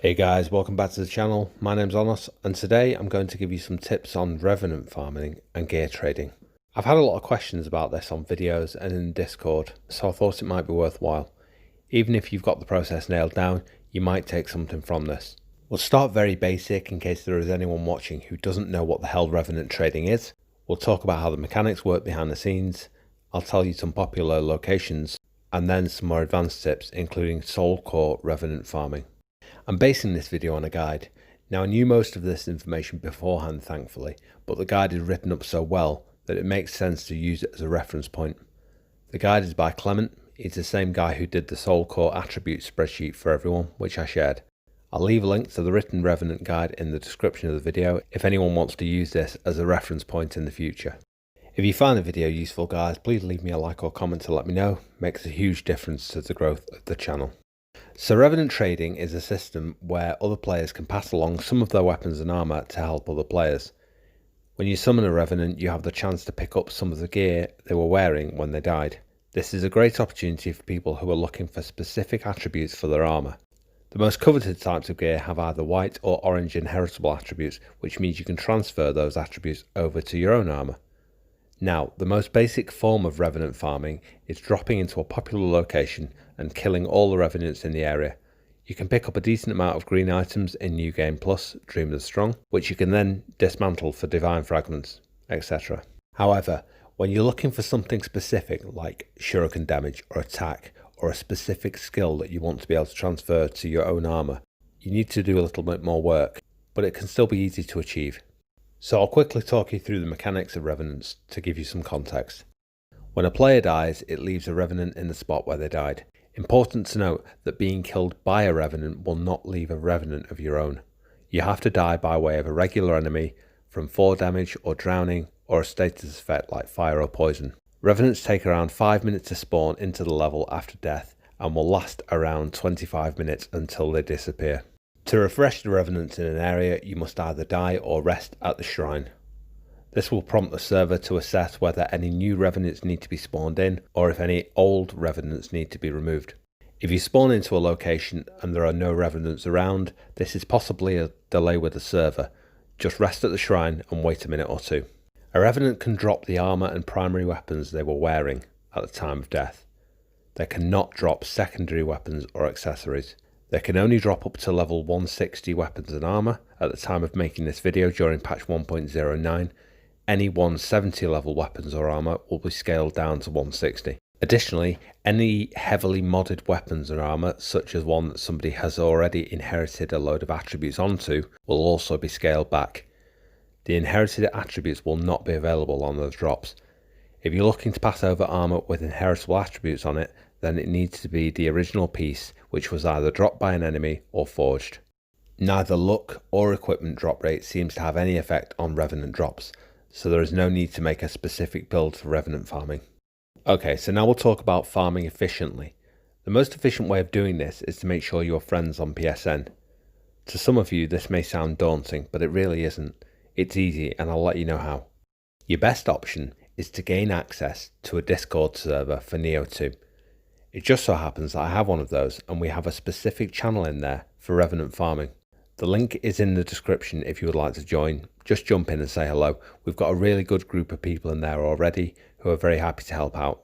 Hey guys, welcome back to the channel. My name's Onos, and today I'm going to give you some tips on Revenant Farming and gear trading. I've had a lot of questions about this on videos and in Discord, so I thought it might be worthwhile. Even if you've got the process nailed down, you might take something from this. We'll start very basic in case there is anyone watching who doesn't know what the hell Revenant trading is. We'll talk about how the mechanics work behind the scenes. I'll tell you some popular locations, and then some more advanced tips, including Soul Core Revenant Farming. I'm basing this video on a guide. Now, I knew most of this information beforehand, thankfully, but the guide is written up so well that it makes sense to use it as a reference point. The guide is by Clement. He's the same guy who did the Soul Core attribute spreadsheet for everyone, which I shared. I'll leave a link to the written Revenant guide in the description of the video if anyone wants to use this as a reference point in the future. If you find the video useful, guys, please leave me a like or comment to let me know. It makes a huge difference to the growth of the channel. So Revenant trading is a system where other players can pass along some of their weapons and armor to help other players. When you summon a Revenant, you have the chance to pick up some of the gear they were wearing when they died. This is a great opportunity for people who are looking for specific attributes for their armor. The most coveted types of gear have either white or orange inheritable attributes, which means you can transfer those attributes over to your own armor. Now, the most basic form of Revenant farming is dropping into a popular location and killing all the Revenants in the area. You can pick up a decent amount of green items in New Game Plus, Dream of the Strong, which you can then dismantle for divine fragments, etc. However, when you're looking for something specific like shuriken damage or attack, or a specific skill that you want to be able to transfer to your own armor, you need to do a little bit more work, but it can still be easy to achieve. So I'll quickly talk you through the mechanics of Revenants to give you some context. When a player dies, it leaves a Revenant in the spot where they died. Important to note that being killed by a Revenant will not leave a Revenant of your own. You have to die by way of a regular enemy from fall damage or drowning or a status effect like fire or poison. Revenants take around 5 minutes to spawn into the level after death and will last around 25 minutes until they disappear. To refresh the Revenants in an area, you must either die or rest at the shrine. This will prompt the server to assess whether any new Revenants need to be spawned in, or if any old Revenants need to be removed. If you spawn into a location and there are no Revenants around, this is possibly a delay with the server. Just rest at the shrine and wait a minute or two. A Revenant can drop the armor and primary weapons they were wearing at the time of death. They cannot drop secondary weapons or accessories. They can only drop up to level 160 weapons and armor at the time of making this video during patch 1.09. Any 170 level weapons or armor will be scaled down to 160. Additionally, any heavily modded weapons and armor, such as one that somebody has already inherited a load of attributes onto, will also be scaled back. The inherited attributes will not be available on those drops. If you're looking to pass over armor with inheritable attributes on it, then it needs to be the original piece, which was either dropped by an enemy or forged. Neither luck or equipment drop rate seems to have any effect on Revenant drops, so there is no need to make a specific build for Revenant farming. Okay, so now we'll talk about farming efficiently. The most efficient way of doing this is to make sure you are friends on PSN. To some of you this may sound daunting, but it really isn't. It's easy and I'll let you know how. Your best option is to gain access to a Discord server for Nioh 2. It just so happens that I have one of those and we have a specific channel in there for Revenant farming. The link is in the description if you would like to join. Just jump in and say hello. We've got a really good group of people in there already who are very happy to help out.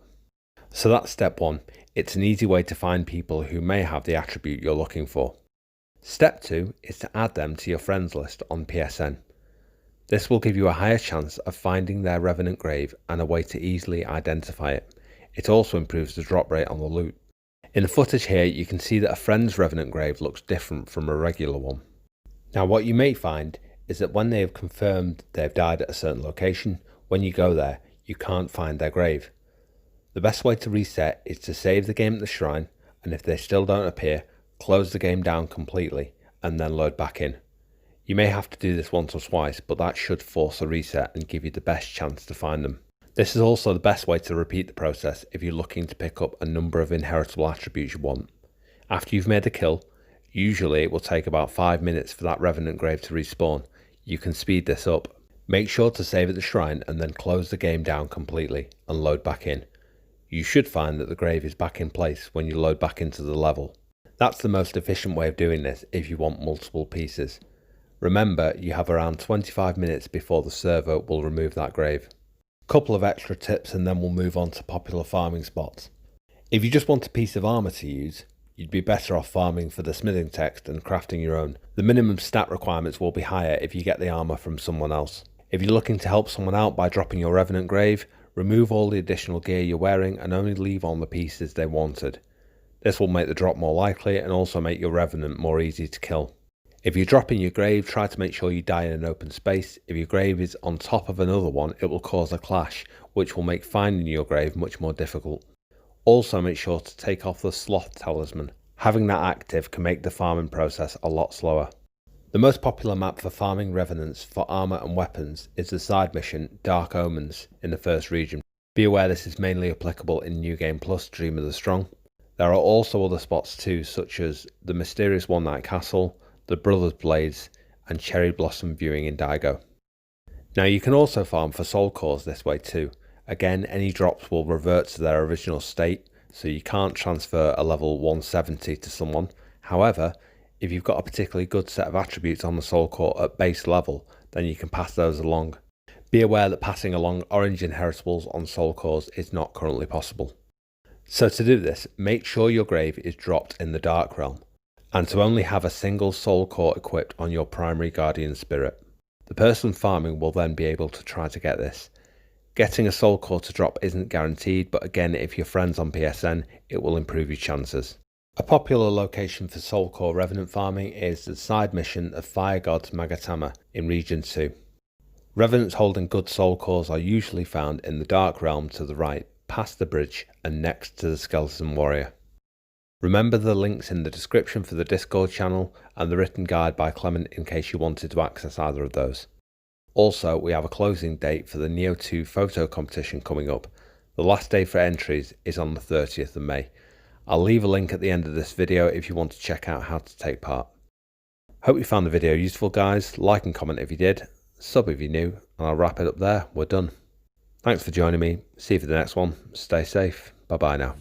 So that's step one. It's an easy way to find people who may have the attribute you're looking for. Step two is to add them to your friends list on PSN. This will give you a higher chance of finding their Revenant grave and a way to easily identify it. It also improves the drop rate on the loot. In the footage here, you can see that a friend's Revenant grave looks different from a regular one. Now, what you may find is that when they have confirmed they've died at a certain location, when you go there, you can't find their grave. The best way to reset is to save the game at the shrine, and if they still don't appear, close the game down completely and then load back in. You may have to do this once or twice, but that should force a reset and give you the best chance to find them. This is also the best way to repeat the process if you're looking to pick up a number of inheritable attributes you want. After you've made a kill, usually it will take about 5 minutes for that Revenant grave to respawn. You can speed this up. Make sure to save at the shrine and then close the game down completely and load back in. You should find that the grave is back in place when you load back into the level. That's the most efficient way of doing this if you want multiple pieces. Remember, you have around 25 minutes before the server will remove that grave. Couple of extra tips and then we'll move on to popular farming spots. If you just want a piece of armour to use, you'd be better off farming for the smithing text and crafting your own. The minimum stat requirements will be higher if you get the armour from someone else. If you're looking to help someone out by dropping your Revenant grave, remove all the additional gear you're wearing and only leave on the pieces they wanted. This will make the drop more likely and also make your Revenant more easy to kill. If you're dropping your grave, try to make sure you die in an open space. If your grave is on top of another one, it will cause a clash, which will make finding your grave much more difficult. Also make sure to take off the sloth talisman. Having that active can make the farming process a lot slower. The most popular map for farming Revenants for armour and weapons is the side mission Dark Omens in the first region. Be aware this is mainly applicable in New Game Plus Dream of the Strong. There are also other spots too, such as the mysterious One Night Castle, the Brothers Blades and Cherry Blossom Viewing in Daigo. Now you can also farm for soul cores this way too. Again, any drops will revert to their original state, so you can't transfer a level 170 to someone. However, if you've got a particularly good set of attributes on the soul core at base level, then you can pass those along. Be aware that passing along orange inheritables on soul cores is not currently possible. So to do this, make sure your grave is dropped in the Dark Realm, and to only have a single soul core equipped on your primary guardian spirit. The person farming will then be able to try to get this. Getting a soul core to drop isn't guaranteed, but again, if you're friends on PSN, it will improve your chances. A popular location for soul core Revenant farming is the side mission of Fire God's Magatama in Region 2. Revenants holding good soul cores are usually found in the Dark Realm to the right, past the bridge and next to the Skeleton Warrior. Remember the links in the description for the Discord channel and the written guide by Clement in case you wanted to access either of those. Also, we have a closing date for the Nioh 2 photo competition coming up. The last day for entries is on the 30th of May. I'll leave a link at the end of this video if you want to check out how to take part. Hope you found the video useful guys, like and comment if you did, sub if you're new, and I'll wrap it up there, we're done. Thanks for joining me, see you for the next one, stay safe, bye bye now.